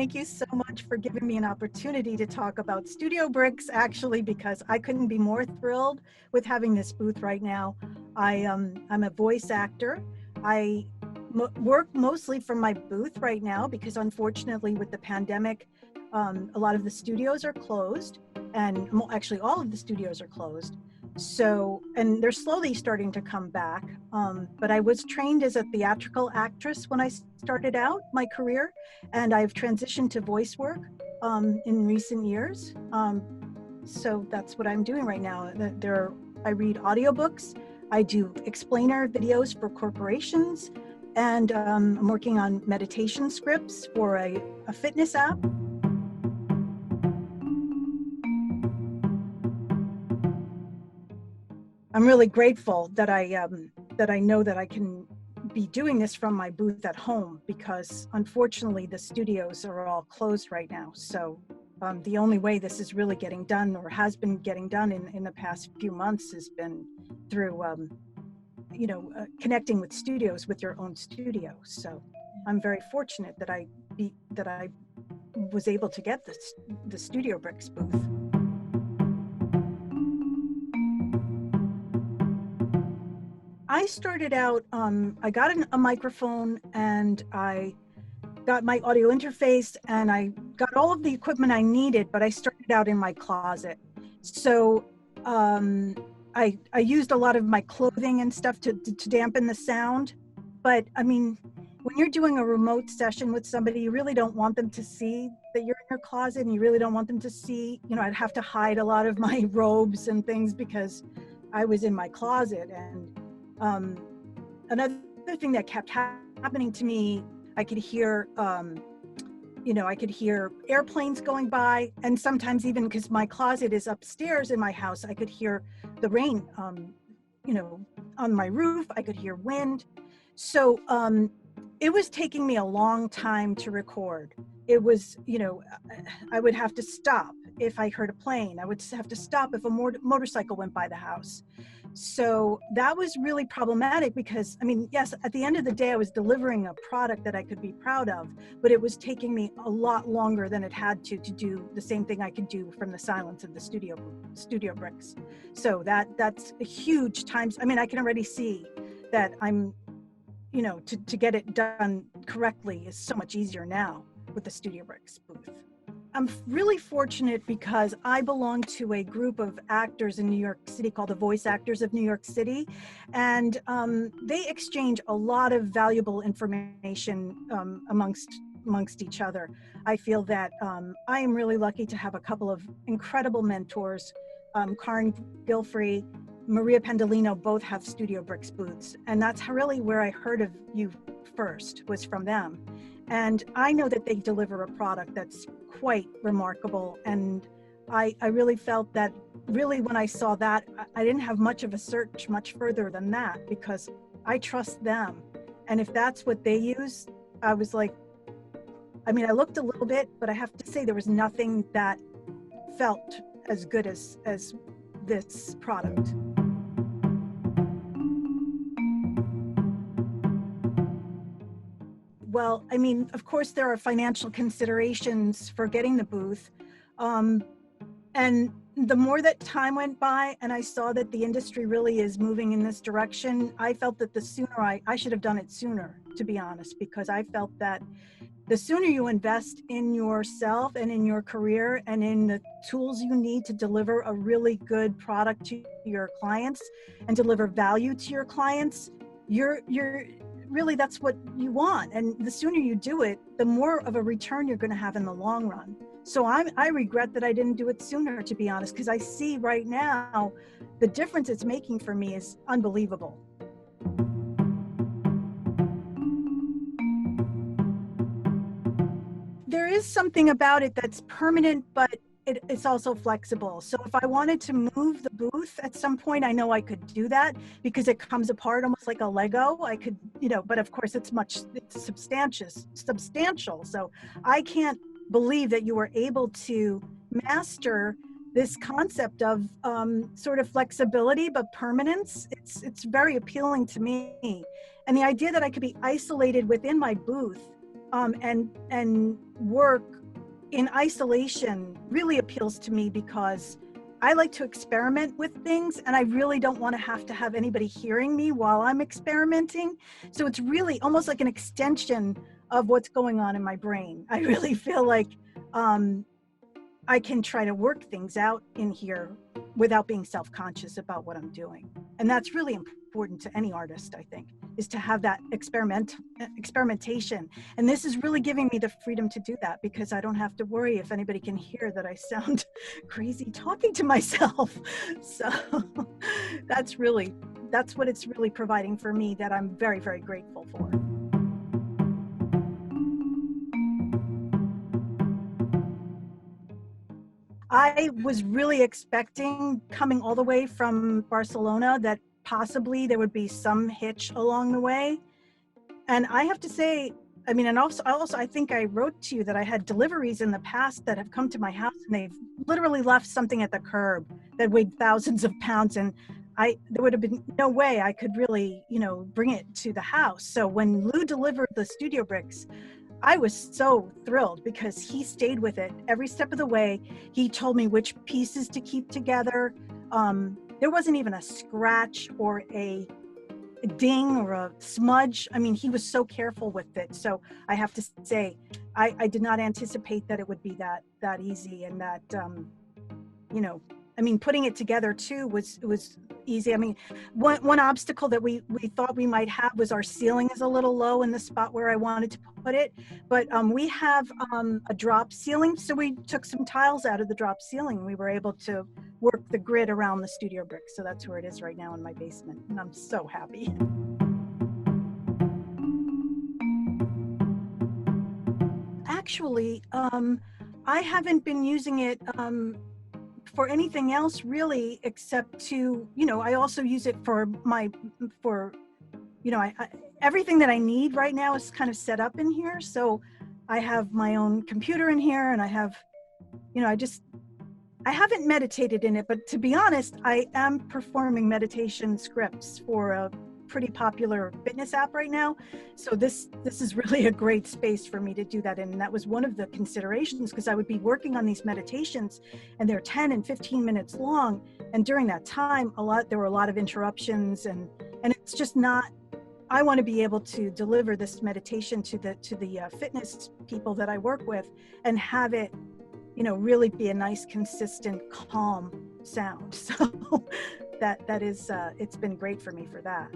thank you so much for giving me an opportunity to talk about Studiobricks, actually, because I couldn't be more thrilled with having this booth right now. I'm a voice actor. I work mostly from my booth right now because unfortunately with the pandemic, a lot of the studios are closed, and actually all of the studios are closed. So, and they're slowly starting to come back. But I was trained as a theatrical actress when I started out my career, and I've transitioned to voice work in recent years. So that's what I'm doing right now. I read audiobooks, I do explainer videos for corporations, and I'm working on meditation scripts for a fitness app. I'm really grateful that I know that I can be doing this from my booth at home, because unfortunately the studios are all closed right now. So the only way this is really getting done, or has been getting done in the past few months, has been through connecting with studios with your own studio. So I'm very fortunate that I was able to get the Studiobricks booth. I started out, I got a microphone, and I got my audio interface, and I got all of the equipment I needed, but I started out in my closet. So I used a lot of my clothing and stuff to dampen the sound. But I mean, when you're doing a remote session with somebody, you really don't want them to see that you're in your closet, and you really don't want them to see, I'd have to hide a lot of my robes and things because I was in my closet. And another thing that kept happening to me, I could hear, I could hear airplanes going by, and sometimes even because my closet is upstairs in my house, I could hear the rain, on my roof. I could hear wind. So it was taking me a long time to record. It was, I would have to stop if I heard a plane. I would have to stop if a motorcycle went by the house. So that was really problematic because, I mean, yes, at the end of the day, I was delivering a product that I could be proud of, but it was taking me a lot longer than it had to do the same thing I could do from the silence of the Studiobricks. So that's a huge time. I mean, I can already see that I'm, to get it done correctly is so much easier now with the Studiobricks booth. I'm really fortunate because I belong to a group of actors in New York City called the Voice Actors of New York City. And they exchange a lot of valuable information amongst each other. I feel that I am really lucky to have a couple of incredible mentors. Karin Gilfrey, Maria Pendolino both have Studiobricks booths. And that's really where I heard of you first, was from them. And I know that they deliver a product that's quite remarkable. And I really felt that really when I saw that, I didn't have much of a search much further than that, because I trust them. And if that's what they use, I was like, I mean, I looked a little bit, but I have to say there was nothing that felt as good as this product. Well, I mean, of course, there are financial considerations for getting the booth. And the more that time went by and I saw that the industry really is moving in this direction, I felt that the sooner I should have done it sooner, to be honest, because I felt that the sooner you invest in yourself and in your career and in the tools you need to deliver a really good product to your clients and deliver value to your clients, you're really, that's what you want. And the sooner you do it, the more of a return you're going to have in the long run. So I regret that I didn't do it sooner, to be honest, because I see right now the difference it's making for me is unbelievable. There is something about it that's permanent, but it's also flexible. So if I wanted to move the booth at some point, I know I could do that because it comes apart almost like a Lego. I could, but of course it's substantial. So I can't believe that you were able to master this concept of sort of flexibility, but permanence. It's very appealing to me. And the idea that I could be isolated within my booth and work in isolation really appeals to me because I like to experiment with things, and I really don't want to have anybody hearing me while I'm experimenting. So it's really almost like an extension of what's going on in my brain. I really feel like I can try to work things out in here without being self-conscious about what I'm doing. And that's really important to any artist, I think, is to have that experimentation. And this is really giving me the freedom to do that, because I don't have to worry if anybody can hear that I sound crazy talking to myself. So that's what it's really providing for me, that I'm very, very grateful for. I was really expecting, coming all the way from Barcelona, that possibly there would be some hitch along the way. And I have to say, I mean, and also I think I wrote to you that I had deliveries in the past that have come to my house, and they've literally left something at the curb that weighed thousands of pounds. And there would have been no way I could really, bring it to the house. So when Lou delivered the Studiobricks, I was so thrilled, because he stayed with it every step of the way. He told me which pieces to keep together. There wasn't even a scratch or a ding or a smudge. I mean, he was so careful with it. So I have to say, I did not anticipate that it would be that easy, and that, I mean, putting it together too was easy. I mean, one obstacle that we thought we might have was our ceiling is a little low in the spot where I wanted to put it, but we have a drop ceiling, so we took some tiles out of the drop ceiling. We were able to work the grid around the Studiobricks, so that's where it is right now in my basement, and I'm so happy. Actually, I haven't been using it for anything else really, except to, I also use it for everything that I need right now is kind of set up in here. So I have my own computer in here, and I have, I haven't meditated in it, but to be honest, I am performing meditation scripts for a pretty popular fitness app right now. So this is really a great space for me to do that in. And that was one of the considerations, because I would be working on these meditations, and they're 10 and 15 minutes long. And during that time, there were a lot of interruptions, and it's just not, I want to be able to deliver this meditation to the fitness people that I work with, and have it, really be a nice, consistent, calm sound. So that is, it's been great for me for that.